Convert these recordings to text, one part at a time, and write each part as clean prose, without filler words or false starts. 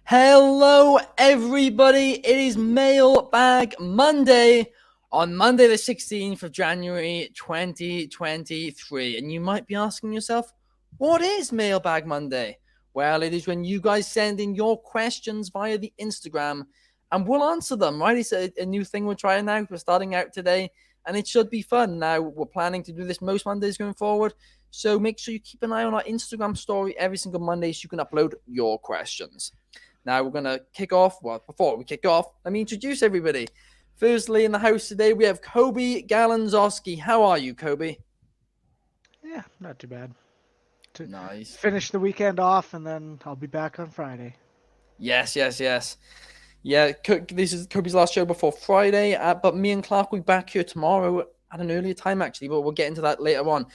Hello, everybody. It is Mailbag Monday on Monday, the 16th of January, 2023. And you might be asking yourself, what is Mailbag Monday? Well, it is when you guys send in your questions via the Instagram and we'll answer them, right? It's a new thing we're trying out. We're starting out today and it should be fun. Now, we're planning to do this most Mondays going forward. So make sure you keep an eye on our Instagram story every single Monday so you can upload your questions. Now we're going to kick off. Well, before we kick off, let me introduce everybody. Firstly, in the house today, we have Coby Galenzoski. How are you, Coby? Yeah, not too bad. To Nice. finish the weekend off, and then I'll be back on Friday. Yes. Yeah, this is Coby's last show before Friday, but me and Clark will be back here tomorrow at an earlier time, actually, but we'll get into that later on.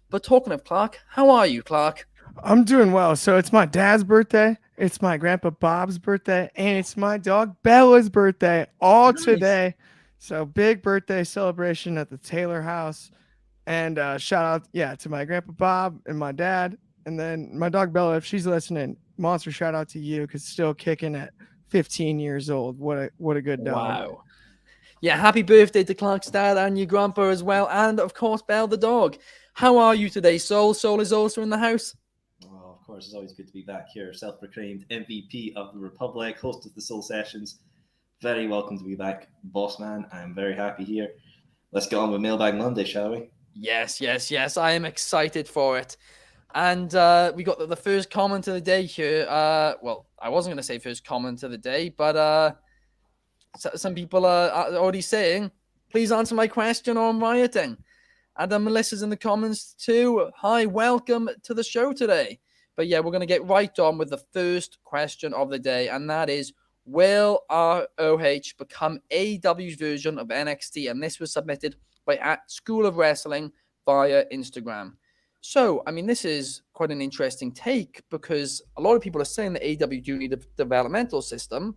But talking of Clark, how are you, Clark? I'm doing well. So it's my dad's birthday, it's my grandpa Bob's birthday, and it's my dog Bella's birthday all Nice. today. So big birthday celebration at the Taylor house. And shout out, to my grandpa Bob and my dad. And then my dog Bella, if she's listening, monster shout out to you because still kicking at 15 years old. What a good dog. Wow. Yeah, happy birthday to Clark's dad and your grandpa as well. And of course, Belle the dog. How are you today, Soul? Soul is also in the house. Well, of course, it's always good to be back here. Self-proclaimed MVP of the Republic, host of the Soul Sessions. Very welcome to be back, boss man. I'm very happy here. Let's get on with Mailbag Monday, shall we? Yes. I am excited for it. And we got the first comment of the day here. Well, I wasn't going to say first comment of the day, but some people are already saying, please answer my question on rioting. And Melissa's in the comments too. Hi, welcome to the show today. But yeah, we're going to get right on with the first question of the day. And that is, will ROH become AEW's version of NXT? And this was submitted by at School of Wrestling via Instagram. So, I mean, this is quite an interesting take because a lot of people are saying that AEW do need a developmental system,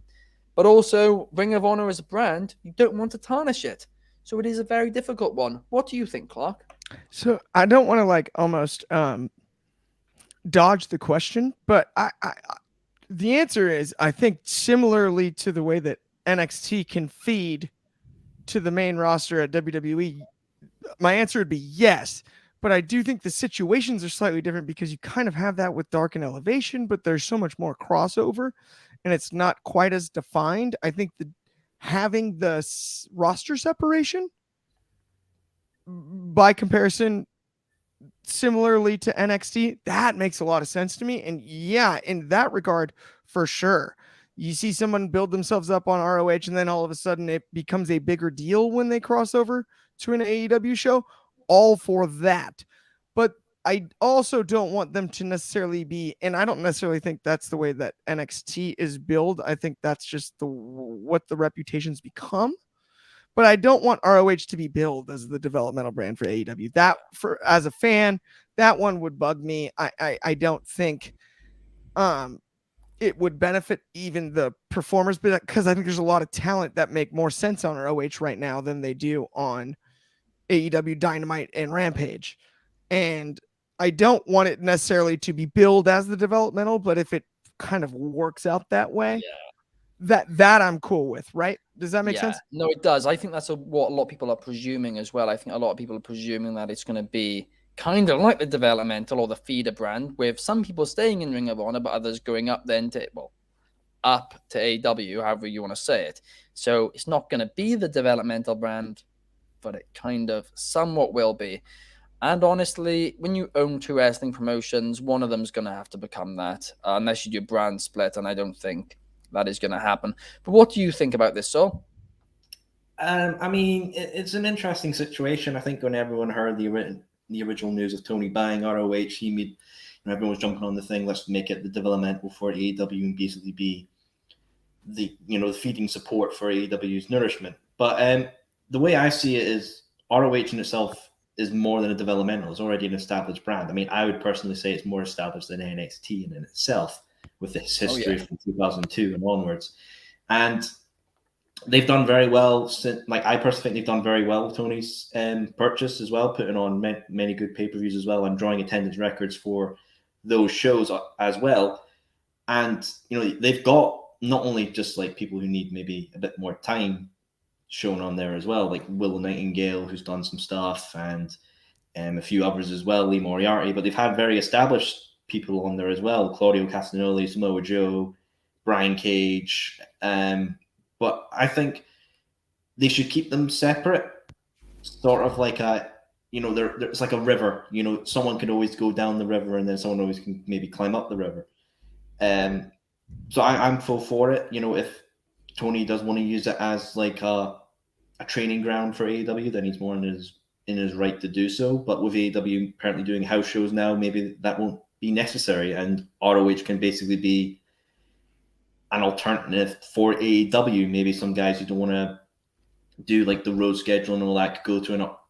but also Ring of Honor as a brand, you don't want to tarnish it. So it is a very difficult one. What do you think, Clark? So I don't want to almost dodge the question, but I the answer is, I think, similarly to the way that NXT can feed to the main roster at WWE, my answer would be yes. But I do think the situations are slightly different because you kind of have that with Dark and Elevation, but there's so much more crossover and it's not quite as defined. I think having the roster separation by comparison, similarly to NXT, that makes a lot of sense to me. And yeah, in that regard, for sure, you see someone build themselves up on ROH and then all of a sudden it becomes a bigger deal when they cross over to an AEW show. All for that. But I also don't want them to necessarily be, and I don't necessarily think that's the way that NXT is billed. I think that's just what the reputations become. But I don't want ROH to be billed as the developmental brand for AEW. That, as a fan, that one would bug me. I don't think it would benefit even the performers, because I think there's a lot of talent that make more sense on ROH right now than they do on AEW Dynamite and Rampage. And I don't want it necessarily to be billed as the developmental, but if it kind of works out that way, that I'm cool with, right? Does that make sense? No, it does. I think that's what a lot of people are presuming as well. I think a lot of people are presuming that it's going to be kind of like the developmental or the feeder brand, with some people staying in Ring of Honor, but others going up then to, up to AEW, however you want to say it. So it's not going to be the developmental brand, but it kind of somewhat will be. And honestly, when you own two wrestling promotions, one of them's going to have to become that, unless you do brand split, and I don't think that is going to happen. But what do you think about this, Sol? I mean, it's an interesting situation. I think when everyone heard the original news of Tony buying ROH, everyone was jumping on the thing, let's make it the developmental for AEW and basically be the feeding support for AEW's nourishment. But the way I see it is ROH in itself is more than a developmental. It's already an established brand. I mean, I would personally say it's more established than NXT in itself, with its history from 2002 and onwards. And they've done very well since, I personally think they've done very well with Tony's purchase as well, putting on many good pay-per-views as well and drawing attendance records for those shows as well. And, they've got not only just like people who need maybe a bit more time shown on there as well, like Willow Nightingale, who's done some stuff, and a few others as well, Lee Moriarty, but they've had very established people on there as well, Claudio Castagnoli, Samoa Joe, Brian Cage. But I think they should keep them separate, sort of like it's like a river. Someone could always go down the river, and then someone always can maybe climb up the river. So I'm full for it. If Tony does want to use it as like a training ground for AEW, then he's more in his right to do so. But with AEW apparently doing house shows now, maybe that won't be necessary, and ROH can basically be an alternative for AEW. Maybe some guys who don't want to do like the road schedule and all that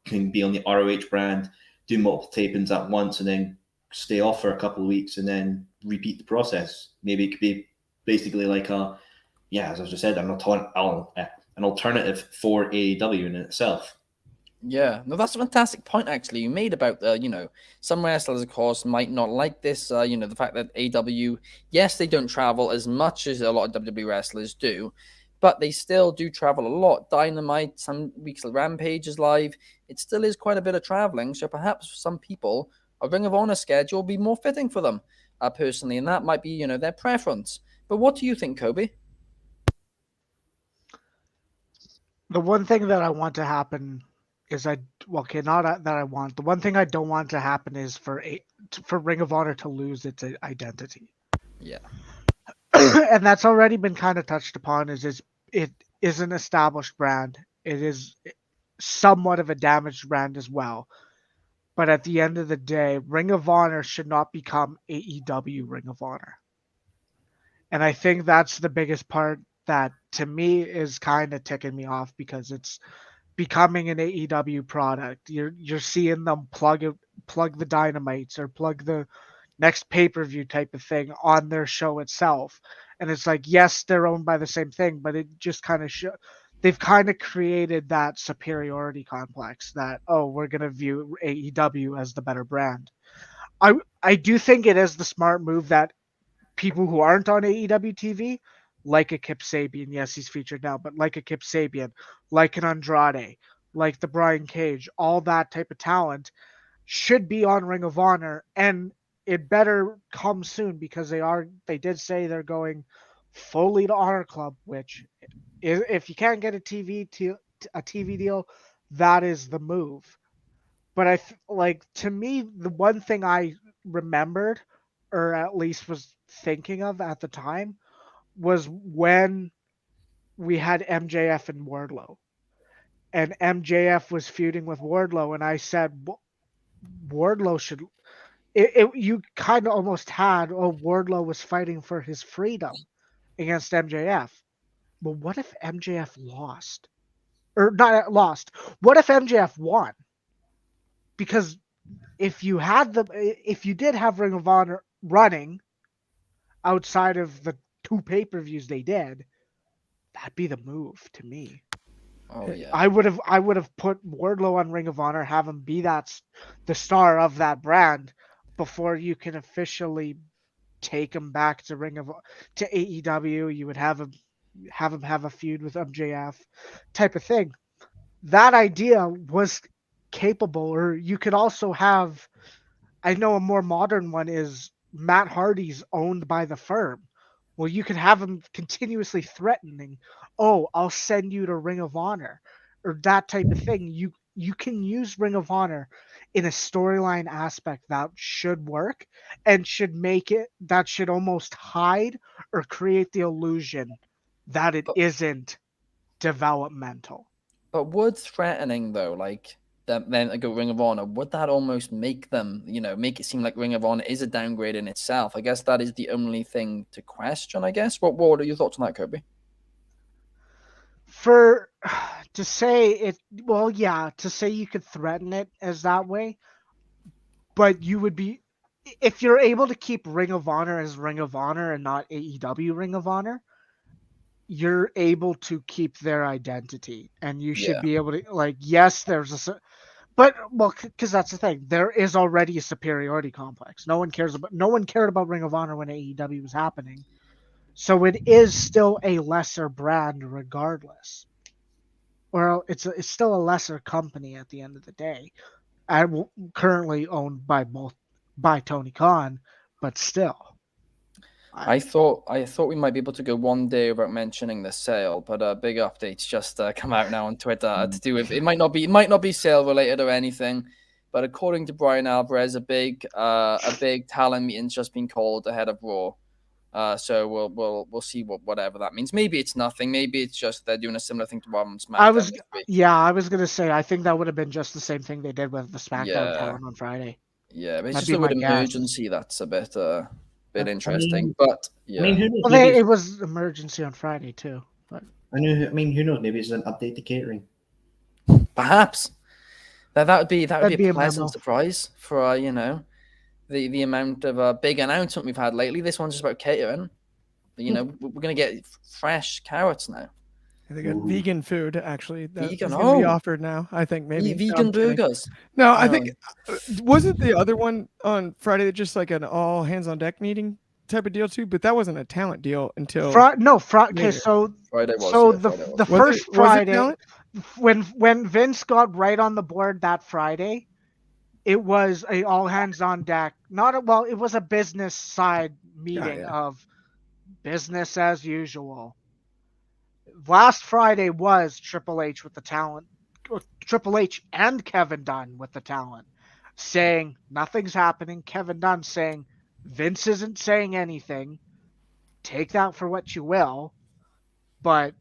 can be on the ROH brand, do multiple tapings at once, and then stay off for a couple of weeks and then repeat the process. Maybe it could be basically like as I just said, an alternative for AEW in itself. Yeah, no, that's a fantastic point actually you made about some wrestlers, of course, might not like this. The fact that AEW, yes, they don't travel as much as a lot of WWE wrestlers do, but they still do travel a lot. Dynamite, some weeks Rampage is live. It still is quite a bit of traveling, so perhaps for some people, a Ring of Honor schedule will be more fitting for them, personally, and that might be their preference. But what do you think, Coby? The one thing that I want to happen is the one thing I don't want to happen is for Ring of Honor to lose its identity. Yeah. And that's already been kind of touched upon, it is an established brand. It is somewhat of a damaged brand as well. But at the end of the day, Ring of Honor should not become AEW Ring of Honor. And I think that's the biggest part that to me is kind of ticking me off, because it's becoming an AEW product. You're seeing them plug the Dynamites or plug the next pay-per-view type of thing on their show itself. And it's like, yes, they're owned by the same thing, but it just kind of they've kind of created that superiority complex that, we're going to view AEW as the better brand. I do think it is the smart move that people who aren't on AEW TV, like a Kip Sabian, yes, he's featured now, but like a Kip Sabian, like an Andrade, like the Brian Cage, all that type of talent should be on Ring of Honor, and it better come soon, because they did say they're going fully to Honor Club, which if you can't get a TV deal, that is the move. But to me, the one thing I remembered, or at least was thinking of at the time, was when we had MJF and Wardlow, and MJF was feuding with Wardlow, and I said Wardlow should. You kind of almost had Wardlow was fighting for his freedom against MJF. Well, what if MJF lost? Or not lost. What if MJF won? Because if you did have Ring of Honor running outside of the 2 pay-per-views they did, that'd be the move to me. Oh yeah. I would have put Wardlow on Ring of Honor, have him be the star of that brand before you can officially take him back to AEW. You would have him have a feud with MJF type of thing. That idea was capable. Or you could also have, I know a more modern one is Matt Hardy's owned by the Firm. Well, you could have him continuously threatening, I'll send you to Ring of Honor, or that type of thing. You can use Ring of Honor in a storyline aspect that should work, and should almost hide or create the illusion that it isn't developmental. But would threatening though, like then go Ring of Honor, would that almost make them, make it seem like Ring of Honor is a downgrade in itself? I guess that is the only thing to question, I guess. What are your thoughts on that, Coby? To say you could threaten it as that way, but you would be, if you're able to keep Ring of Honor as Ring of Honor and not AEW Ring of Honor, you're able to keep their identity, and you should be able to, yes, because that's the thing, there is already a superiority complex. No one cared about Ring of Honor when AEW was happening. So it is still a lesser brand regardless. Or it's still a lesser company at the end of the day. Currently owned by Tony Khan, but still. I thought we might be able to go one day without mentioning the sale, but big updates just come out now on Twitter to do with it might not be sale related or anything, but according to Brian Alvarez, a big talent meeting's just been called ahead of Raw. So we'll see whatever that means. Maybe it's nothing. Maybe it's just they're doing a similar thing to Raw and SmackDown. I was gonna say I think that would have been just the same thing they did with the SmackDown talent on Friday. Yeah, but it's just a word emergency that's a bit interesting. But yeah, I mean, who knows? Well, it was emergency on Friday too. But who knows? Maybe it's an update to catering. Perhaps that would be a pleasant memo. surprise for the amount of big announcement we've had lately. This one's just about catering. We're gonna get fresh carrots now. They got vegan food actually. That's vegan, gonna be offered now. I think maybe vegan burgers. No, I think wasn't the other one on Friday just like an all hands on deck meeting type of deal too? But that wasn't a talent deal until Okay, so Friday was. So yeah, the first Friday when Vince got right on the board that Friday, it was a all hands on deck. It was a business side meeting of business as usual. Last Friday was Triple H with the talent, Triple H and Kevin Dunn with the talent, saying nothing's happening. Kevin Dunn saying Vince isn't saying anything. Take that for what you will. But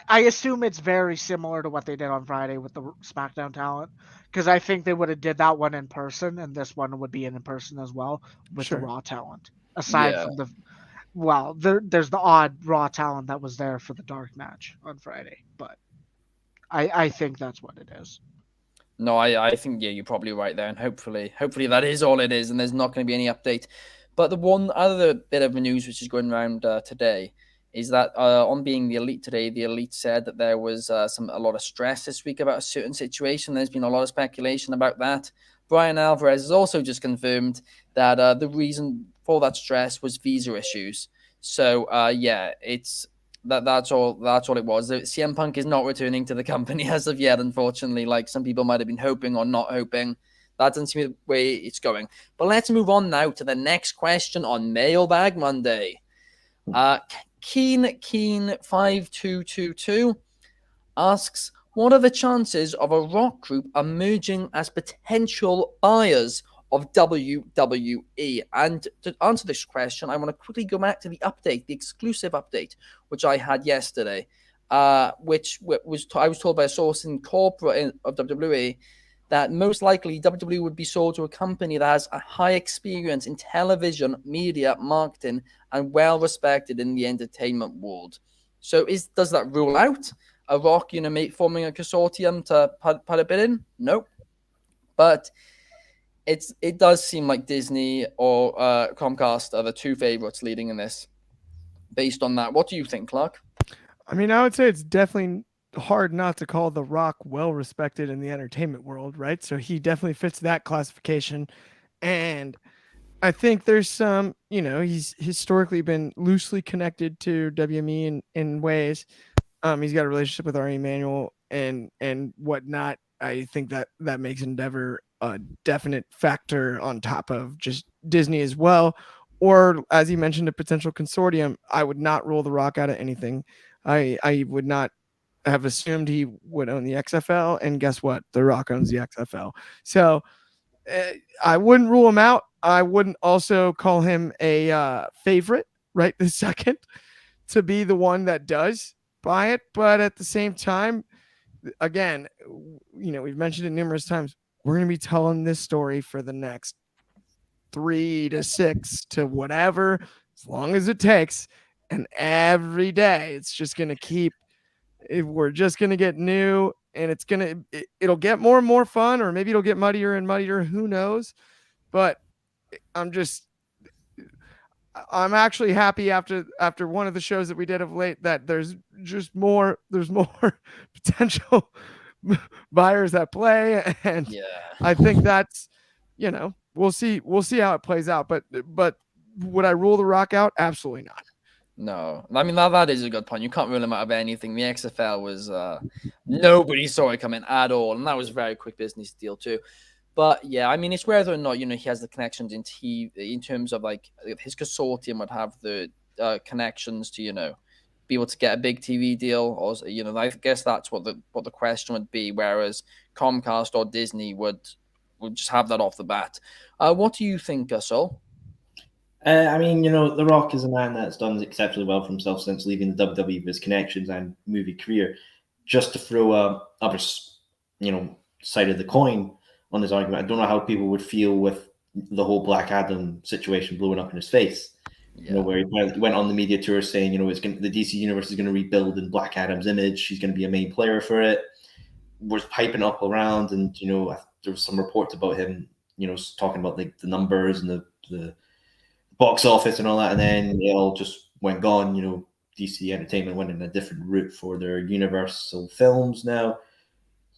I assume it's very similar to what they did on Friday with the SmackDown talent, because I think they would have did that one in person, and this one would be in person as well with the Raw talent. Aside from there's the odd Raw talent that was there for the dark match on Friday, but I think that's what it is. No, I think you're probably right there, and hopefully that is all it is, and there's not going to be any update. But the one other bit of news which is going around today is that on being the Elite today, the Elite said that there was a lot of stress this week about a certain situation. There's been a lot of speculation about that. Brian Alvarez has also just confirmed that the reason for that stress was visa issues. So that's all it was. CM Punk is not returning to the company as of yet, unfortunately. Like some people might have been hoping or not hoping. That doesn't seem the way it's going. But let's move on now to the next question on Mailbag Monday. Keen5222 asks, what are the chances of a rock group emerging as potential buyers of WWE? And to answer this question, I want to quickly go back to the exclusive update, which I had yesterday, which I was told by a source in corporate of WWE that most likely WWE would be sold to a company that has a high experience in television, media, marketing, and well respected in the entertainment world. So does that rule out a Rock, forming a consortium to put a bid in? Nope. But it does seem like Disney or Comcast are the two favorites leading in this. Based on that, what do you think, Clark? I mean, I would say it's definitely hard not to call The Rock well respected in the entertainment world, right? So he definitely fits that classification. And I think there's some, he's historically been loosely connected to WME in ways. He's got a relationship with Ari Emanuel and whatnot. I think that makes Endeavor a definite factor on top of just Disney as well. Or as you mentioned, a potential consortium. I would not rule The Rock out of anything. I would not have assumed he would own the XFL, and guess what? The Rock owns the XFL. So I wouldn't rule him out. I wouldn't also call him a favorite right this second to be the one that does buy it. But at the same time, again, we've mentioned it numerous times. We're going to be telling this story for the next 3 to 6 to whatever, as long as it takes. And every day it's just going to keep, we're just going to get new, and it'll get more and more fun, or maybe it'll get muddier and muddier. Who knows? But I'm actually happy after one of the shows that we did of late that there's more potential buyers at play. And I think that's, we'll see how it plays out. But would I rule The Rock out? Absolutely not. No, I mean that is a good point. You can't rule him out of anything. The XFL was nobody saw it coming at all, and that was a very quick business deal too. But yeah, I mean it's whether or not he has the connections in terms of like his consortium would have the connections to be able to get a big TV deal, or I guess that's what the question would be. Whereas Comcast or Disney would just have that off the bat. What do you think, Sol? I mean, The Rock is a man that's done exceptionally well for himself since leaving the WWE with his connections and movie career. Just to throw other, side of the coin on this argument, I don't know how people would feel with the whole Black Adam situation blowing up in his face. Yeah. Where he went on the media tour saying, the DC universe is going to rebuild in Black Adam's image. He's going to be a main player for it. Was piping up around, and there was some reports about him, talking about like the numbers and the box office and all that, and then it all just went gone. DC Entertainment went in a different route for their Universal films now.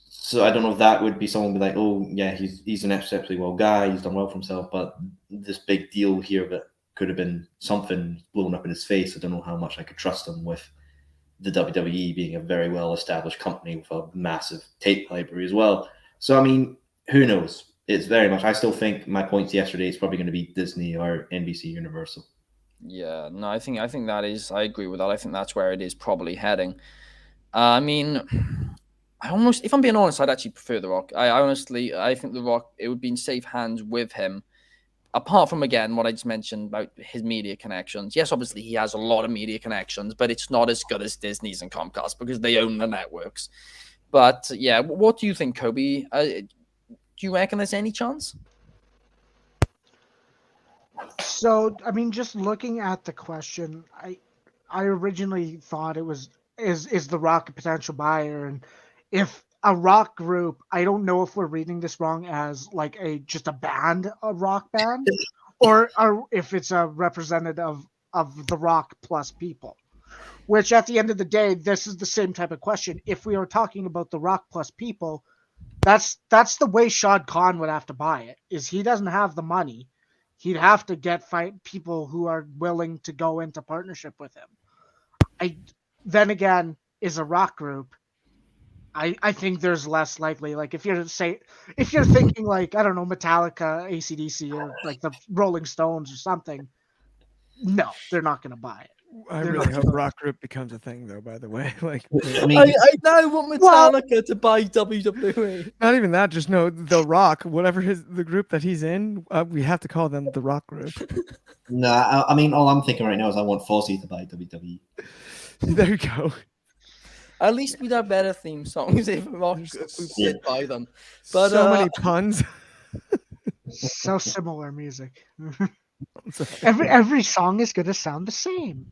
So I don't know if that would be someone be like, oh yeah, he's an exceptionally well guy, he's done well for himself, but this big deal here that could have been something blown up in his face. I don't know how much I could trust him with the WWE being a very well established company with a massive tape library as well. So I mean, who knows? It's very much. I still think my points yesterday is probably going to be Disney or NBC Universal. Yeah, no, I think that is. I agree with that. I think that's where it is probably heading. I mean, if I'm being honest, I'd actually prefer The Rock. I think The Rock, it would be in safe hands with him. Apart from, again, what I just mentioned about his media connections. Yes, obviously he has a lot of media connections, but it's not as good as Disney's and Comcast because they own the networks. But yeah, what do you think, Coby? Do you reckon there's any chance? So, I mean, just looking at the question, I originally thought it was is The Rock a potential buyer, and if a rock group, I don't know if we're reading this wrong as like just a rock band, or if it's a representative of The Rock plus people. Which at the end of the day, this is the same type of question. If we are talking about The Rock plus people, that's the way Shad Khan would have to buy it. Is he doesn't have the money. He'd have to get people who are willing to go into partnership with him. Then again, is a rock group. I think there's less likely. Like if you're thinking like, I don't know, Metallica, AC/DC, or like the Rolling Stones or something, no, they're not going to buy it. I really hope rock group becomes a thing, though. By the way, like I mean, I now want Metallica to buy WWE. not even that. Just know The Rock, whatever the group that he's in, we have to call them the Rock Group. no, I mean, all I'm thinking right now is I want Fozzy to buy WWE. There you go. At least we'd have better theme songs if Rock did buy them. But so many puns. So similar music. Every song is gonna sound the same.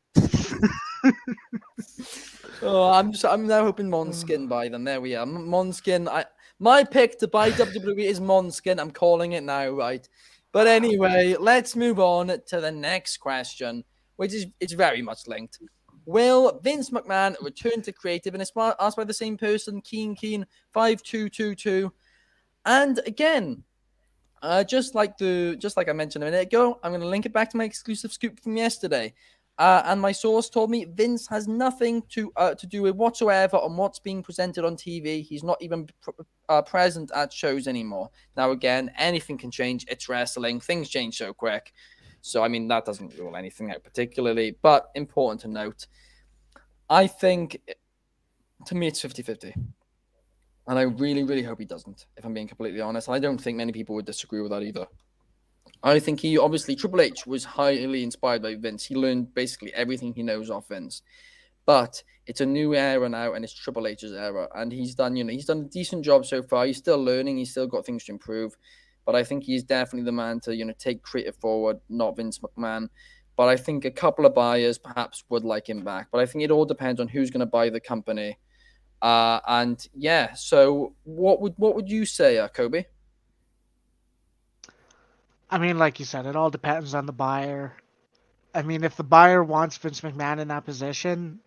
I'm now hoping Måneskin buy them. There we are. Måneskin. My pick to buy WWE is Måneskin. I'm calling it now, right? But anyway, let's move on to the next question, which is it's very much linked. Will Vince McMahon return to creative? And it's asked by the same person, Keen 5222. And again, just like I mentioned a minute ago, I'm going to link it back to my exclusive scoop from yesterday. And my source told me Vince has nothing to do with whatsoever on what's being presented on TV. He's not even present at shows anymore. Now, again, anything can change. It's wrestling. Things change so quick. So, I mean, that doesn't rule anything out particularly. But important to note, I think, to me, it's 50-50. And I really, really hope he doesn't, if I'm being completely honest. I don't think many people would disagree with that either. I think Triple H was highly inspired by Vince. He learned basically everything he knows off Vince. But it's a new era now, and it's Triple H's era. And he's done a decent job so far. He's still learning. He's still got things to improve. But I think he's definitely the man to, take creative forward, not Vince McMahon. But I think a couple of buyers perhaps would like him back. But I think it all depends on who's going to buy the company. And yeah, so what would you say, Coby? I mean, like you said, it all depends on the buyer. I mean, if the buyer wants Vince McMahon in that position,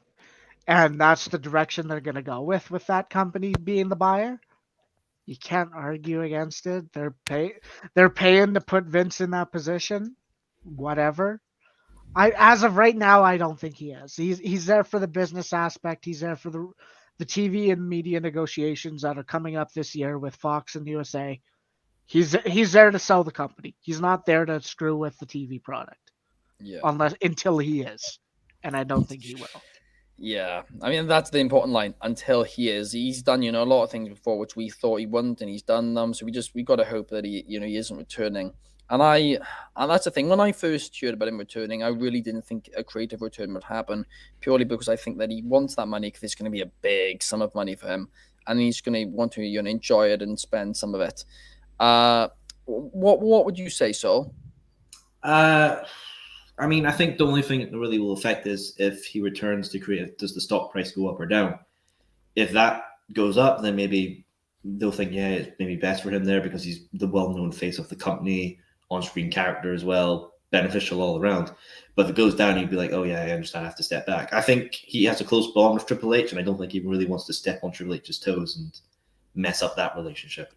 and that's the direction they're going to go with that company being the buyer, you can't argue against it. They're paying to put Vince in that position, whatever. As of right now, I don't think he is. He's there for the business aspect. He's there for the TV and media negotiations that are coming up this year with Fox and USA. He's there to sell the company. He's not there to screw with the TV product Yeah. until he is, and I don't think he will. Yeah, I mean that's the important line. Until he is, he's done a lot of things before which we thought he wouldn't, and he's done them. So we got to hope that he isn't returning. And that's the thing. When I first heard about him returning, I really didn't think a creative return would happen, purely because I think that he wants that money because it's going to be a big sum of money for him, and he's going to want to enjoy it and spend some of it. What would you say, Saul? I mean, I think the only thing that really will affect is if he returns to create, does the stock price go up or down? If that goes up, then maybe they'll think, yeah, it's maybe best for him there because he's the well-known face of the company, on-screen character as well, beneficial all around. But if it goes down, he'd be like, oh yeah, I understand, I have to step back. I think he has a close bond with Triple H, and I don't think he really wants to step on Triple H's toes and mess up that relationship.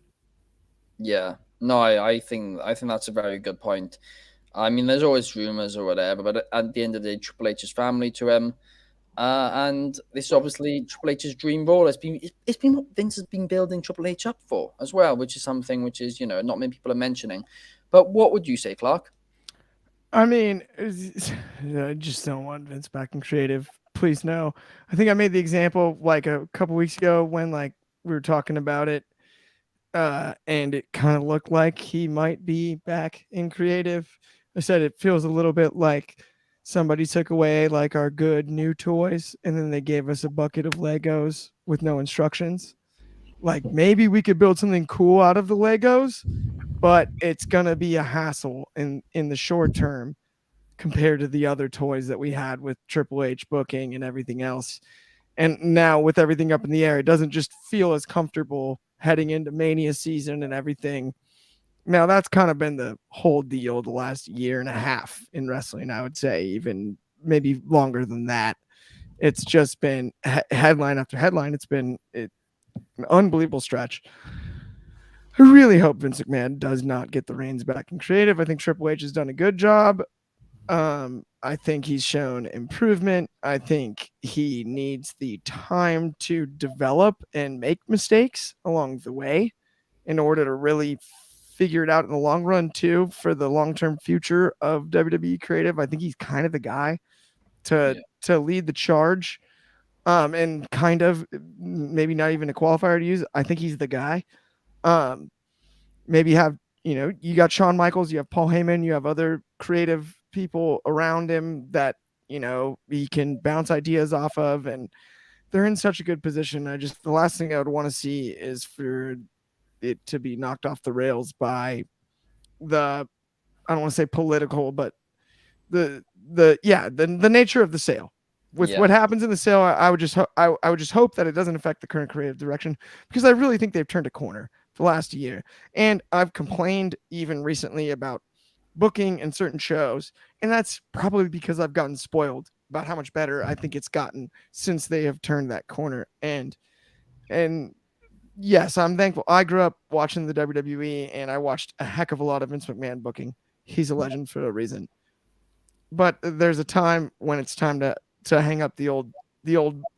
Yeah, no, I think that's a very good point. I mean, there's always rumors or whatever, but at the end of the day, Triple H is family to him, and this is obviously Triple H's dream role. It's been what Vince has been building Triple H up for as well, which is something which is not many people are mentioning. But what would you say, Clark? I mean, I just don't want Vince back in creative. Please no. I think I made the example like a couple weeks ago when like we were talking about it, and it kind of looked like he might be back in creative. I said it feels a little bit like somebody took away like our good new toys and then they gave us a bucket of Legos with no instructions. Like maybe we could build something cool out of the Legos, but it's gonna be a hassle in the short term compared to the other toys that we had with Triple H booking and everything else. And now with everything up in the air, it doesn't just feel as comfortable heading into Mania season and everything. Now that's kind of been the whole deal the last year and a half in wrestling, I would say, even maybe longer than that. It's just been headline after headline. It's been an unbelievable stretch. I really hope Vince McMahon does not get the reins back in creative. I think Triple H has done a good job. I think he's shown improvement. I think he needs the time to develop and make mistakes along the way in order to really figure it out in the long run too for the long-term future of WWE creative. I think he's kind of the guy to lead the charge. And kind of maybe not even a qualifier to use. I think he's the guy. Maybe have, you got Shawn Michaels, you have Paul Heyman, you have other creative people around him that, he can bounce ideas off of, and they're in such a good position. The last thing I would want to see is for it to be knocked off the rails by I don't want to say political, but the nature of the sale. With what happens in the sale, I would just hope that it doesn't affect the current creative direction, because I really think they've turned a corner the last year. And I've complained even recently about booking and certain shows, and that's probably because I've gotten spoiled about how much better I think it's gotten since they have turned that corner. And yes, I'm thankful. I grew up watching the WWE, and I watched a heck of a lot of Vince McMahon booking. He's a legend for a reason. But there's a time when it's time to hang up the old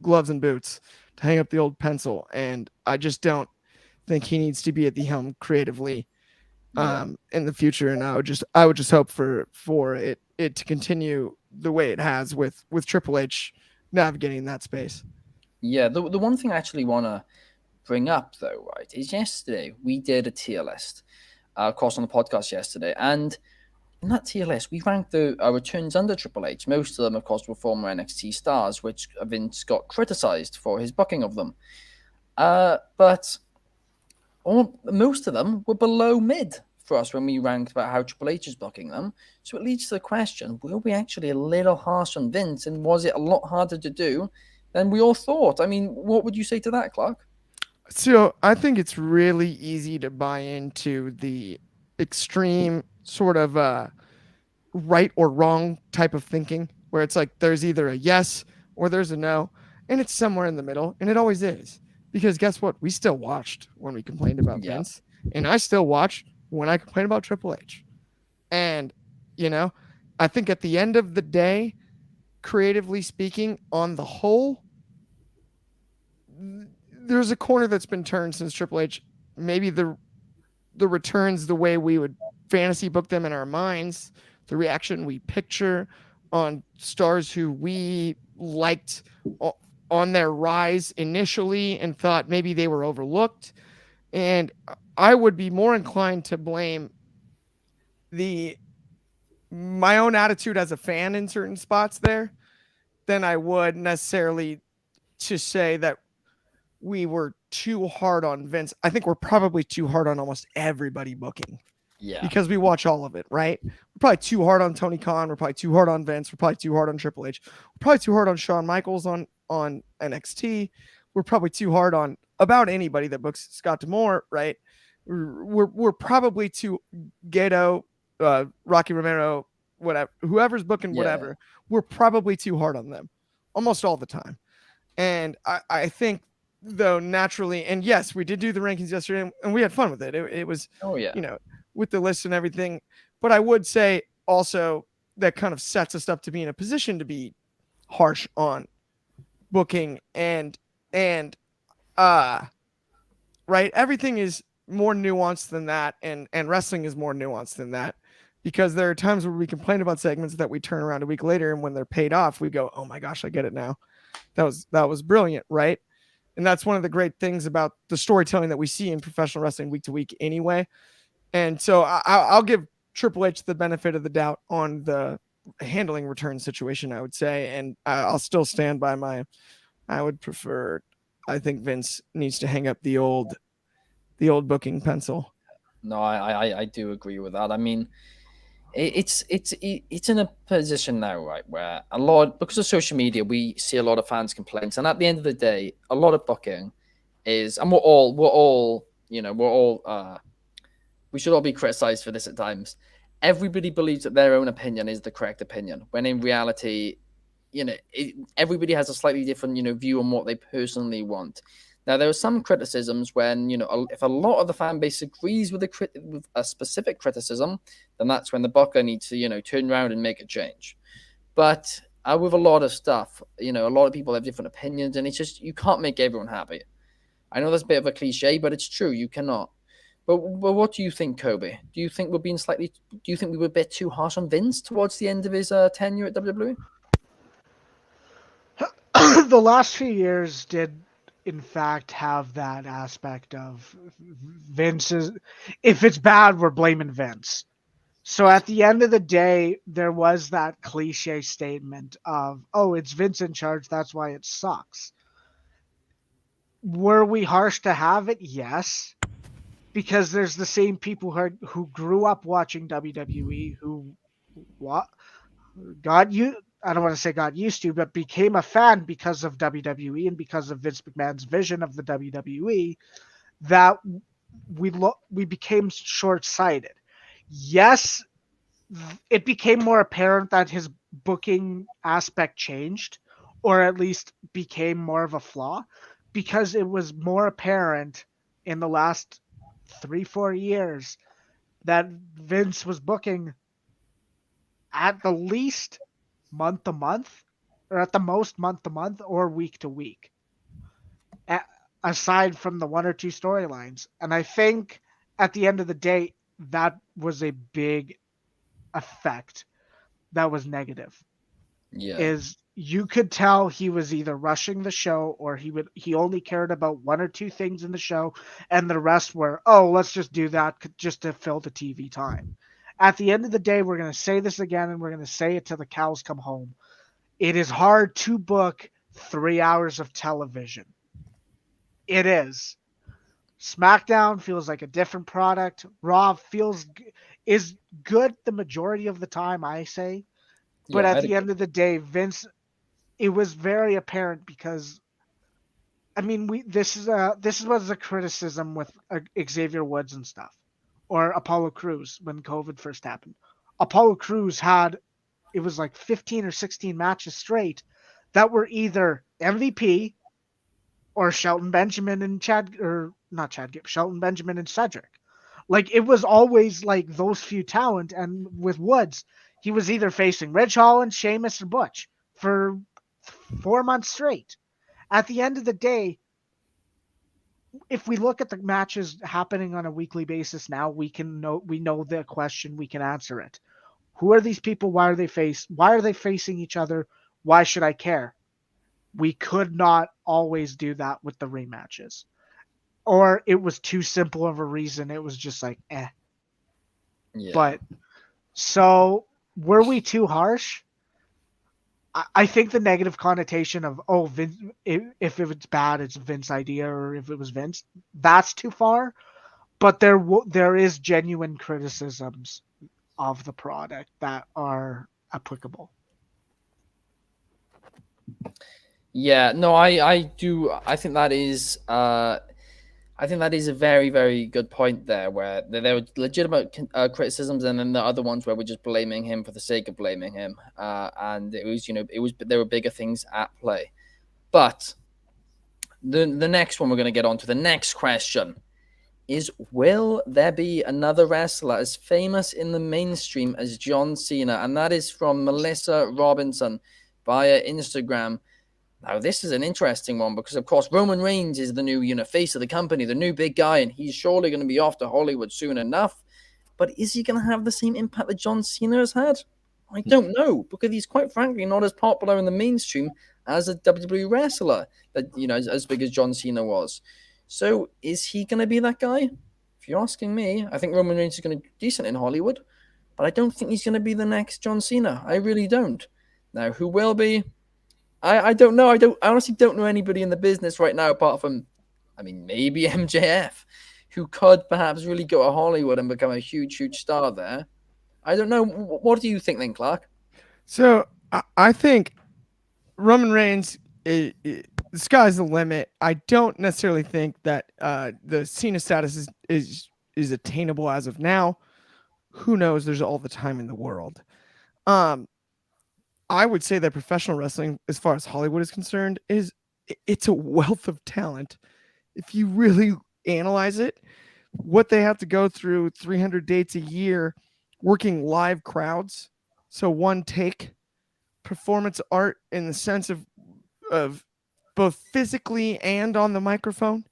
gloves and boots, to hang up the old pencil, and I just don't think he needs to be at the helm creatively in the future. And I would just hope for it to continue the way it has with Triple H navigating that space. Yeah, the one thing I actually want to bring up though, right, is yesterday we did a tier list, of course, on the podcast yesterday, and in that tier list, we ranked the returns under Triple H. Most of them, of course, were former NXT stars, which Vince got criticized for his booking of them. But most of them were below mid for us when we ranked about how Triple H is booking them. So it leads to the question, were we actually a little harsh on Vince, and was it a lot harder to do than we all thought? I mean, what would you say to that, Clark? So I think it's really easy to buy into the extreme sort of right or wrong type of thinking, where it's like there's either a yes or there's a no, and it's somewhere in the middle, and it always is. Because guess what? We still watched when we complained about Vince, and I still watch when I complain about Triple H. And, I think at the end of the day, creatively speaking, on the whole, there's a corner that's been turned since Triple H. Maybe the returns the way we would fantasy book them in our minds, the reaction we picture on stars who we liked on their rise initially and thought maybe they were overlooked. And I would be more inclined to blame my own attitude as a fan in certain spots there than I would necessarily to say that we were too hard on Vince. I think we're probably too hard on almost everybody booking. Yeah. Because we watch all of it, right? We're probably too hard on Tony Khan. We're probably too hard on Vince. We're probably too hard on Triple H. We're probably too hard on Shawn Michaels on NXT. We're probably too hard on about anybody that books Scott D'Amore, right? We're probably too Gato, Rocky Romero, whatever, whoever's booking whatever. We're probably too hard on them almost all the time. And I think, though, naturally, and yes, we did do the rankings yesterday and we had fun with it. It was, with the list and everything. But I would say also that kind of sets us up to be in a position to be harsh on booking and right. Everything is more nuanced than that. And wrestling is more nuanced than that, because there are times where we complain about segments that we turn around a week later. And when they're paid off, we go, oh my gosh, I get it now. That was brilliant. Right. And that's one of the great things about the storytelling that we see in professional wrestling week to week anyway. And so I'll give Triple H the benefit of the doubt on the handling return situation, I would say. And I'll still stand by I would prefer, I think Vince needs to hang up the old booking pencil. No, I do agree with that. I mean, it's in a position now, right, where because of social media, we see a lot of fans complaints. And at the end of the day, a lot of booking is, and we're all we should all be criticized for this at times. Everybody believes that their own opinion is the correct opinion, when in reality, everybody has a slightly different, view on what they personally want. Now, there are some criticisms when, if a lot of the fan base agrees with a specific criticism, then that's when the booker needs to, turn around and make a change. But with a lot of stuff, a lot of people have different opinions, and it's just, you can't make everyone happy. I know that's a bit of a cliche, but it's true. You cannot. But what do you think, Coby? Do you think we were a bit too harsh on Vince towards the end of his tenure at WWE? The last few years did, in fact, have that aspect of Vince's. If it's bad, we're blaming Vince. So at the end of the day, there was that cliche statement of, oh, it's Vince in charge, that's why it sucks. Were we harsh to have it? Yes. Because there's the same people who grew up watching WWE, who got used to, but became a fan because of WWE and because of Vince McMahon's vision of the WWE, that we became short-sighted. Yes, it became more apparent that his booking aspect changed, or at least became more of a flaw, because it was more apparent in the last 3-4 years that Vince was booking at the least month to month, or at the most month to month, or week to week, aside from the one or two storylines. And I think at the end of the day, that was a big effect that was negative. Yeah. Is you could tell he was either rushing the show, or he only cared about one or two things in the show, and the rest were, oh, let's just do that just to fill the TV time. At the end of the day, we're going to say this again, and we're going to say it till the cows come home. It is hard to book 3 hours of television. It is. SmackDown feels like a different product. Raw is good the majority of the time, I say. But at the end of the day, Vince, it was very apparent, because, I mean, this was a criticism with Xavier Woods and stuff, or Apollo Crews when COVID first happened. Apollo Crews it was like 15 or 16 matches straight that were either MVP or Shelton Benjamin and Shelton Benjamin and Cedric. Like, it was always like those few talent. And with Woods, he was either facing Ridge Holland, Sheamus, or Butch for 4 months straight. At the end of the day, if we look at the matches happening on a weekly basis now, we know the question, we can answer it. Who are these people? Why are they facing each other? Why should I care? We could not always do that with the rematches. Or it was too simple of a reason. It was just like, eh. Yeah. But so were we too harsh? I think the negative connotation of, oh, Vince, if it's bad, it's Vince's idea, or if it was Vince, that's too far. But there is genuine criticisms of the product that are applicable. Yeah, no, I do. I think that is a very, very good point there, where there were legitimate criticisms, and then the other ones where we're just blaming him for the sake of blaming him, and it was, there were bigger things at play. But the next one we're going to get on to, the next question is, will there be another wrestler as famous in the mainstream as John Cena? And that is from Melissa Robinson via Instagram. Now, this is an interesting one because, of course, Roman Reigns is the new, face of the company, the new big guy, and he's surely going to be off to Hollywood soon enough. But is he going to have the same impact that John Cena has had? I don't know, because he's quite frankly not as popular in the mainstream as a WWE wrestler that, as big as John Cena was. So is he going to be that guy? If you're asking me, I think Roman Reigns is going to be decent in Hollywood, but I don't think he's going to be the next John Cena. I really don't. Now, who will be? I don't know. I honestly don't know anybody in the business right now apart from, maybe MJF, who could perhaps really go to Hollywood and become a huge, huge star there. I don't know. What do you think then, Clark? So I think Roman Reigns, the sky's the limit. I don't necessarily think that the Cena status is attainable as of now. Who knows? There's all the time in the world. I would say that professional wrestling, as far as Hollywood is concerned, it's a wealth of talent. If you really analyze it, what they have to go through 300 dates a year, working live crowds, so one take, performance art in the sense of both physically and on the microphone.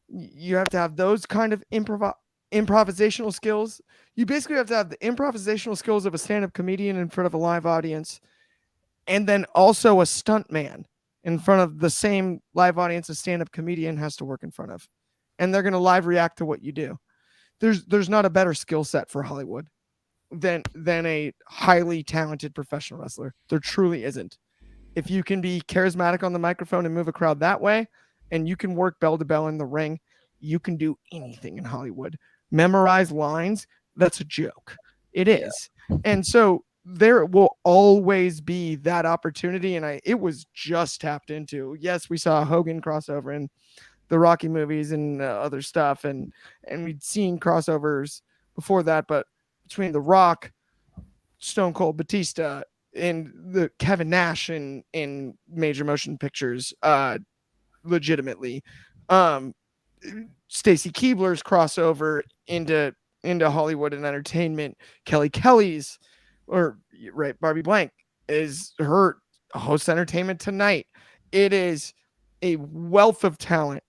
You have to have those kind of improvisational skills. You basically have to have the improvisational skills of a stand-up comedian in front of a live audience, and then also a stunt man in front of the same live audience a stand-up comedian has to work in front of. And they're going to live react to what you do. There's not a better skill set for Hollywood than a highly talented professional wrestler. There truly isn't. If you can be charismatic on the microphone and move a crowd that way, and you can work bell to bell in the ring, you can do anything in Hollywood. Memorize lines, that's a joke. It is. Yeah. And so there will always be that opportunity, and it was just tapped into. Yes, we saw a Hogan crossover in the Rocky movies and other stuff, and we'd seen crossovers before that, but between The Rock, Stone Cold Batista, and the Kevin Nash in major motion pictures, legitimately, Stacy Keibler's crossover into Hollywood and entertainment, Kelly's, Barbie Blank is her host Entertainment Tonight. It is a wealth of talent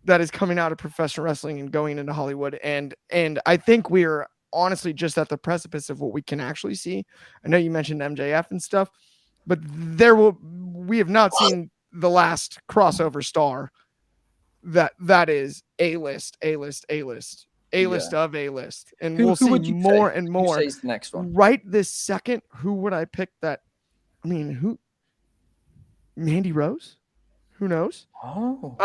that is coming out of professional wrestling and going into Hollywood, and I think we are honestly just at the precipice of what we can actually see. I know you mentioned MJF and stuff, but we have not seen the last crossover star that is A-list, of A-list. And we'll see more and more. Who says the next one? Right this second, who would I pick that? Who? Mandy Rose? Who knows? Oh.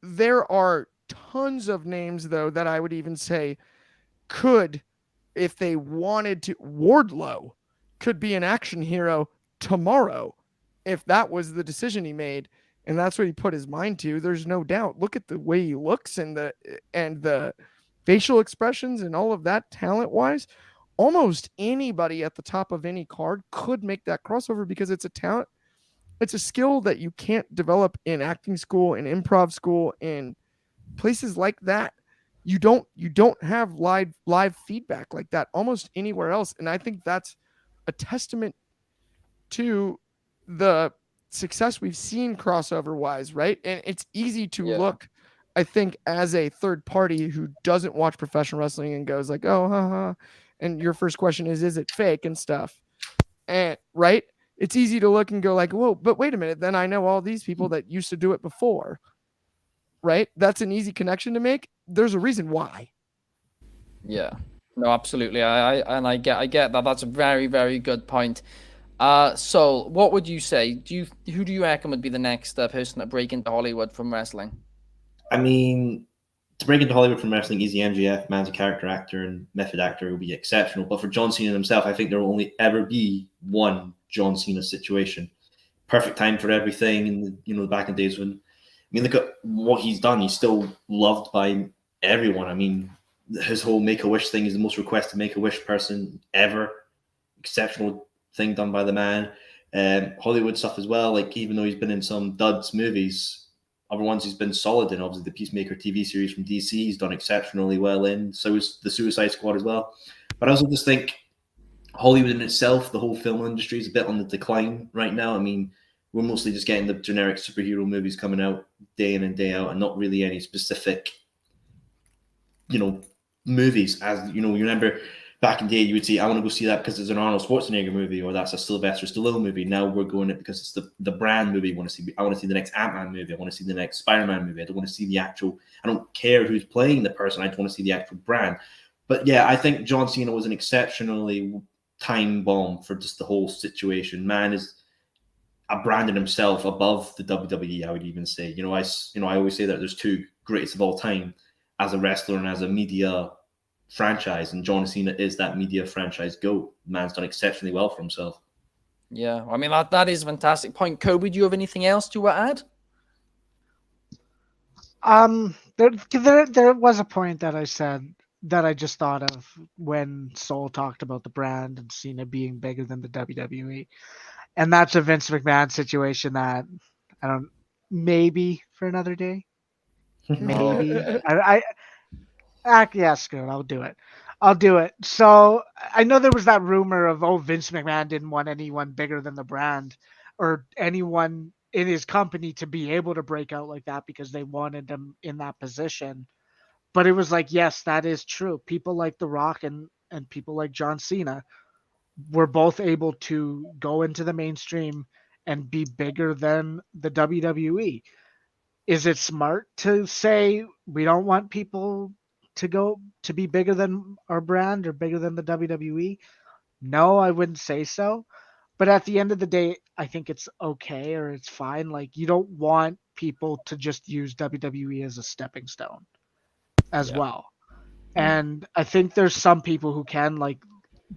There are tons of names, though, that I would even say could, if they wanted to, Wardlow could be an action hero tomorrow if that was the decision he made. And that's what he put his mind to. There's no doubt. Look at the way he looks and the facial expressions and all of that talent wise. Almost anybody at the top of any card could make that crossover because it's a talent. It's a skill that you can't develop in acting school, in improv school, in places like that. You don't have live feedback like that almost anywhere else. And I think that's a testament to the success we've seen crossover wise, right? And it's easy to look, I think, as a third party who doesn't watch professional wrestling and goes like, oh, haha. And your first question is it fake and stuff? And right? It's easy to look and go like, whoa, but wait a minute. Then I know all these people that used to do it before, right? That's an easy connection to make. There's a reason why. Yeah, no, absolutely. I get that. That's a very, very good point. So what would you say? Who do you reckon would be the next person to break into Hollywood from wrestling? I mean, to break into Hollywood from wrestling, easy MJF, man's a character actor and method actor, will be exceptional. But for John Cena himself, I think there will only ever be one John Cena situation. Perfect time for everything. And the back in days when, look at what he's done. He's still loved by everyone. I mean, his whole Make-A-Wish thing is the most requested Make-A-Wish person ever. Exceptional thing done by the man. Hollywood stuff as well. Like, even though he's been in some duds movies, other ones he's been solid in. Obviously, the Peacemaker TV series from DC, he's done exceptionally well in. So is the Suicide Squad as well. But I also just think Hollywood in itself, the whole film industry, is a bit on the decline right now. I mean, we're mostly just getting the generic superhero movies coming out day in and day out, and not really any specific, movies. As you remember back in the day, you would say, I want to go see that because it's an Arnold Schwarzenegger movie, or that's a Sylvester Stallone movie. Now we're going it because it's the brand movie. I want to see the next Ant-Man movie. I want to see the next Spider-Man movie. I don't want to see the actual, I don't care who's playing the person. I just want to see the actual brand. But yeah, I think John Cena was an exceptionally time bomb for just the whole situation. Man is a brand in himself above the WWE, I would even say. I always say that there's two greatest of all time as a wrestler and as a media franchise, and John Cena is that media franchise GOAT. Man's done exceptionally well for himself. Yeah, I mean, that is a fantastic point. Coby, do you have anything else to add? There was a point that I said that I just thought of when Soul talked about the brand and Cena being bigger than the WWE. And that's a Vince McMahon situation that maybe for another day. Maybe. Yeah, screw it. I'll do it. So I know there was that rumor of, Vince McMahon didn't want anyone bigger than the brand or anyone in his company to be able to break out like that because they wanted him in that position. But it was like, yes, that is true. People like The Rock and people like John Cena were both able to go into the mainstream and be bigger than the WWE. Is it smart to say we don't want people to be bigger than our brand or bigger than the WWE? No, I wouldn't say so. But at the end of the day, I think it's okay or it's fine. Like, you don't want people to just use WWE as a stepping stone as well. And I think there's some people who can,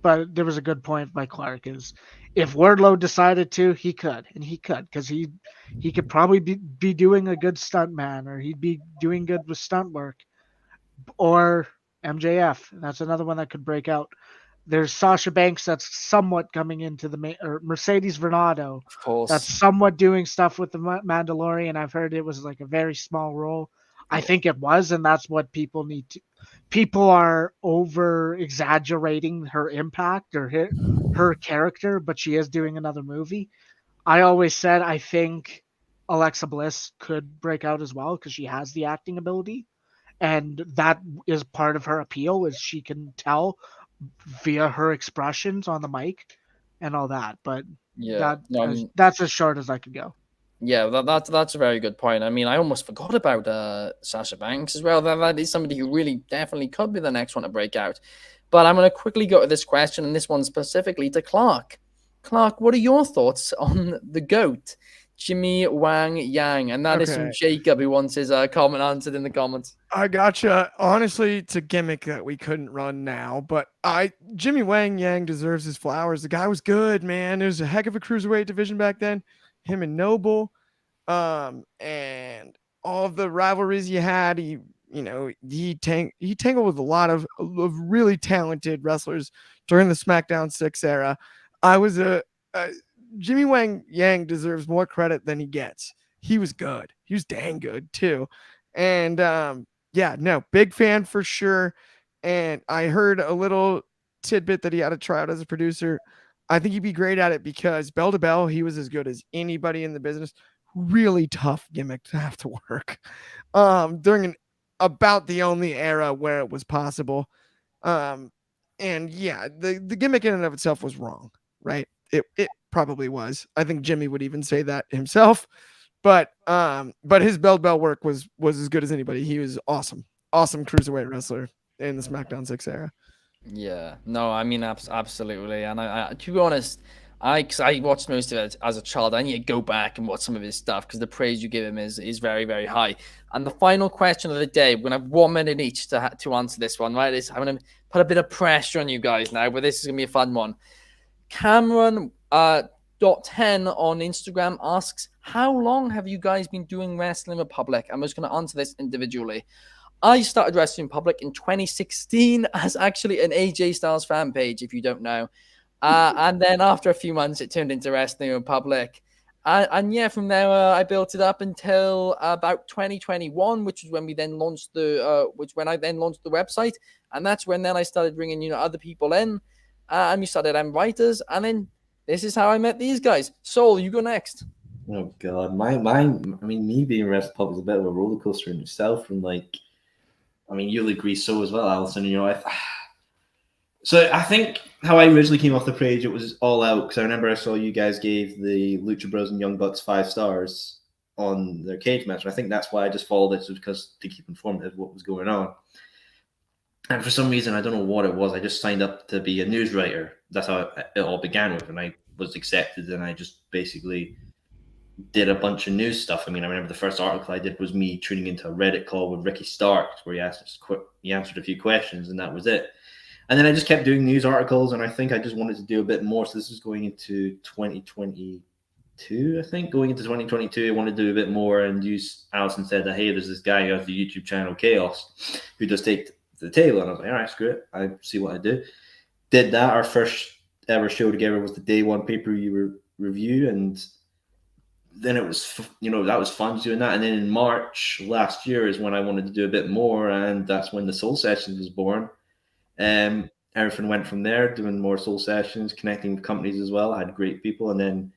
but there was a good point by Clark is if Wardlow decided to, he could because he could probably be doing a good stunt man, or he'd be doing good with stunt work, or MJF. That's another one that could break out. There's Sasha Banks that's somewhat coming into the main, or Mercedes Vernado. Of course. That's somewhat doing stuff with the Mandalorian. I've heard it was like a very small role. I think it was, and that's what people need to. People are over exaggerating her impact or her character, but she is doing another movie. I always said I think Alexa Bliss could break out as well because she has the acting ability, and that is part of her appeal is she can tell via her expressions on the mic and all that. But that's as short as I could go. Yeah, that's a very good point. I mean, I almost forgot about Sasha Banks as well. That is somebody who really definitely could be the next one to break out. But I'm going to quickly go to this question, and this one specifically to Clark. Clark, what are your thoughts on the GOAT, Jimmy Wang Yang? And that is from Jacob, who wants his comment answered in the comments. I gotcha. Honestly, it's a gimmick that we couldn't run now, but Jimmy Wang Yang deserves his flowers. The guy was good, man. It was a heck of a cruiserweight division back then. Him and Noble, and all of the rivalries you had. He tangled with a lot of really talented wrestlers during the SmackDown 6 era. Jimmy Wang Yang deserves more credit than he gets. He was good. He was dang good too. And yeah, no, big fan for sure. And I heard a little tidbit that he had a tryout as a producer. I think he'd be great at it because bell to bell, he was as good as anybody in the business. Really tough gimmick to have to work during about the only era where it was possible. And yeah, the gimmick in and of itself was wrong, right? It probably was. I think Jimmy would even say that himself. But his bell to bell work was as good as anybody. He was awesome cruiserweight wrestler in the SmackDown 6 era. Yeah, no, I mean, absolutely. And I to be honest, cause I watched most of it as a child. I need to go back and watch some of his stuff because the praise you give him is very, very high. And the final question of the day, we're gonna have 1 minute each to answer this one, right? I'm gonna put a bit of pressure on you guys now, but this is gonna be a fun one. Cameron .10 on Instagram asks, how long have you guys been doing Wrestling Republic? I'm just gonna answer this individually. I started Wrestling Public in 2016 as actually an AJ Styles fan page, if you don't know. And then after a few months, it turned into Wrestling Republic. And yeah, from there, I built it up until about 2021, which is when we then launched when I then launched the website. And that's when then I started bringing, other people in. And we started writers. And then this is how I met these guys. Soul, you go next. Oh God, me being Wrestling Public is a bit of a roller coaster in itself. From you'll agree so as well, Allison. So I think how I originally came off the page, it was all out because I remember I saw you guys gave the Lucha Bros and Young Bucks 5 stars on their cage match. And I think that's why I just followed it, because to keep informed of what was going on. And for some reason, I don't know what it was, I just signed up to be a news writer. That's how it all began with, and I was accepted, and I just basically did a bunch of news stuff. I remember the first article I did was me tuning into a Reddit call with Ricky Starks, where he answered a few questions, and that was it. And then I just kept doing news articles, and I think I just wanted to do a bit more. So this was going into 2022, I think. Going into 2022, I wanted to do a bit more, and Allison said that, hey, there's this guy who has the YouTube channel Chaos who does take the table. And I was like, all right, screw it. I see what I do. Did that. Our first ever show together was the day one pay-per-view review, and then it was, that was fun doing that. And then in March last year is when I wanted to do a bit more, and that's when the Soul Sessions was born. Everything went from there, doing more Soul Sessions, connecting with companies as well. I had great people, and then,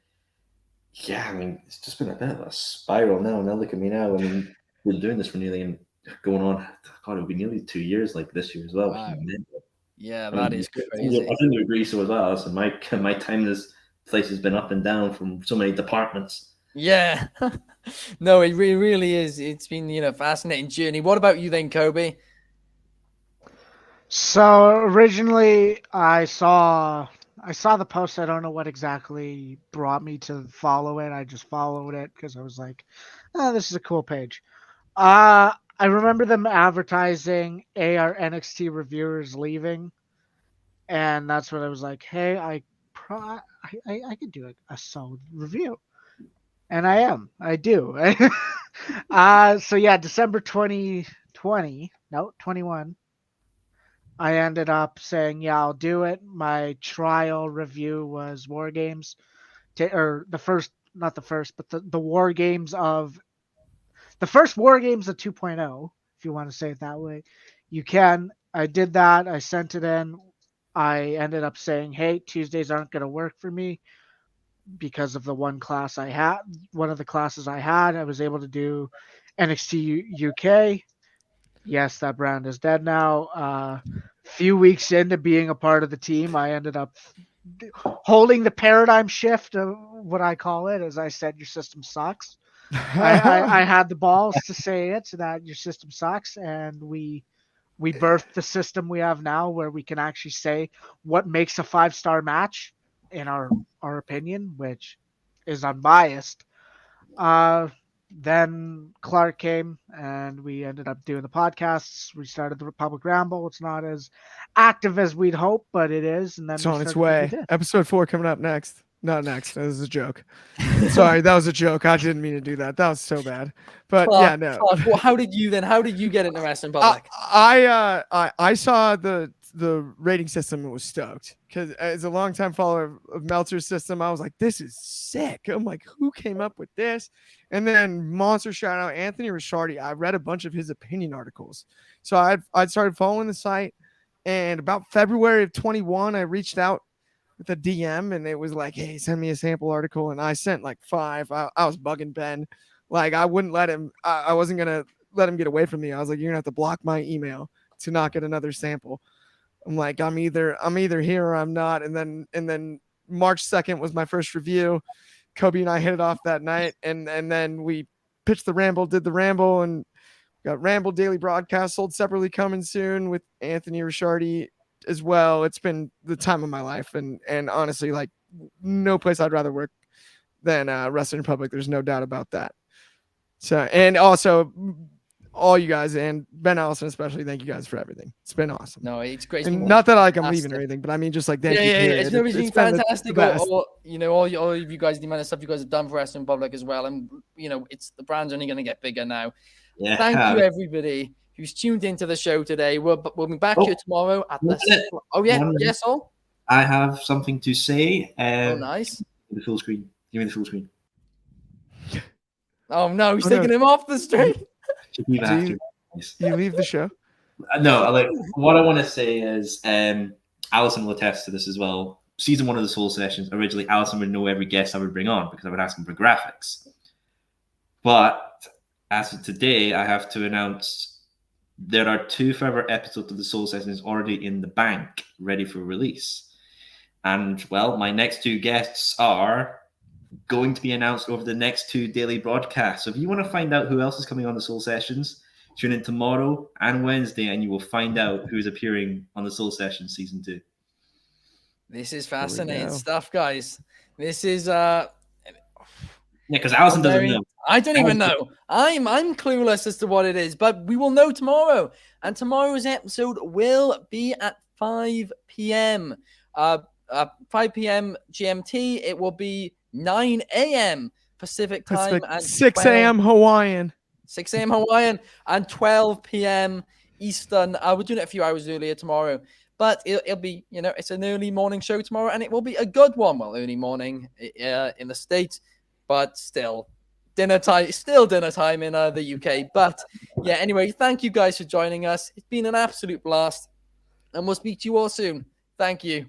it's just been a bit of a spiral now. Now look at me now. We're doing this for nearly going on. God, it'll be nearly 2 years like this year as well. Wow. Yeah, that is crazy. I think you agree so as well. So my time in this place has been up and down from so many departments. Yeah. No, it really is. It's been, a fascinating journey. What about you then, Coby? So originally I saw the post. I don't know what exactly brought me to follow it. I just followed it because I was like, oh, this is a cool page. I remember them advertising our NXT reviewers leaving, and that's when I was like, hey, I could do a solid review. And I do. So yeah, December 21, I ended up saying, yeah, I'll do it. My trial review was War Games, or the first, not the first, but the War Games of, the first War Games of 2.0, if you want to say it that way. You can. I did that. I sent it in. I ended up saying, hey, Tuesdays aren't going to work for me because of the one class I had. One of the classes I had, I was able to do NXT UK. Yes, that brand is dead now. Few weeks into being a part of the team, I ended up holding the paradigm shift of what I call it. As I said, your system sucks. I had the balls to say it, so that your system sucks, and we birthed the system we have now, where we can actually say what makes a 5-star match in our opinion, which is unbiased. Then Clark came, and we ended up doing the podcasts. We started the Republic Ramble. It's not as active as we'd hope, but it is. And then it's on its way. Episode 4 coming up next. Not next. That was a joke. Sorry, that was a joke. I didn't mean to do that. That was so bad. But Clark, yeah, no. Clark, well, how did you get into Wrestling Public? I saw the the rating system and was stoked because as a longtime follower of Meltzer's system, I was like, this is sick. I'm like, who came up with this? And then monster shout out Anthony Ricciardi. I read a bunch of his opinion articles. So I'd started following the site, and about February of 21, I reached out with a DM and it was like, hey, send me a sample article. And I sent like 5. I was bugging Ben. Like I wouldn't let him, I wasn't going to let him get away from me. I was like, you're gonna have to block my email to not get another sample. I'm like, I'm either here or I'm not. And then March 2nd was my first review. Coby and I hit it off that night. And then we pitched the ramble, did the ramble, and got Ramble Daily Broadcast sold separately coming soon with Anthony Ricciardi as well. It's been the time of my life. And honestly, like no place I'd rather work than Wrestling Republic. There's no doubt about that. So, and also all you guys and Ben Allison especially, thank you guys for everything. It's been awesome. No, it's great. And not that like I'm leaving or anything, but I mean just like thank you. It's been been fantastic. the All of you guys, the amount of stuff you guys have done for Wrestling Republic as well, and it's the brand's only going to get bigger now. Yeah. Thank you everybody who's tuned into the show today. We'll be back here tomorrow at the. Yes, all. I have something to say. Nice. The full screen. Give me the full screen. Oh no, he's taking him off the stream. You leave the show? No, what I want to say is Allison will attest to this as well. Season 1 of the Soul Sessions, originally Allison would know every guest I would bring on because I would ask him for graphics. But as of today, I have to announce there are 2 further episodes of the Soul Sessions already in the bank, ready for release. And, well, my next 2 guests are going to be announced over the next 2 daily broadcasts. So if you want to find out who else is coming on the Soul Sessions, tune in tomorrow and Wednesday and you will find out who's appearing on the Soul Sessions season 2. This is fascinating stuff, guys. This is because Allison doesn't know. I don't even know. I'm clueless as to what it is, but we will know tomorrow. And tomorrow's episode will be at 5 p.m. 5 p.m. GMT. It will be 9 a.m. Pacific time and 6 a.m. Hawaiian. 6 a.m. Hawaiian and 12 p.m. Eastern. We're doing it a few hours earlier tomorrow, but it'll be, it's an early morning show tomorrow, and it will be a good one. Well, early morning in the States, but still dinner time in the UK. But yeah, anyway, thank you guys for joining us. It's been an absolute blast, and we'll speak to you all soon. Thank you.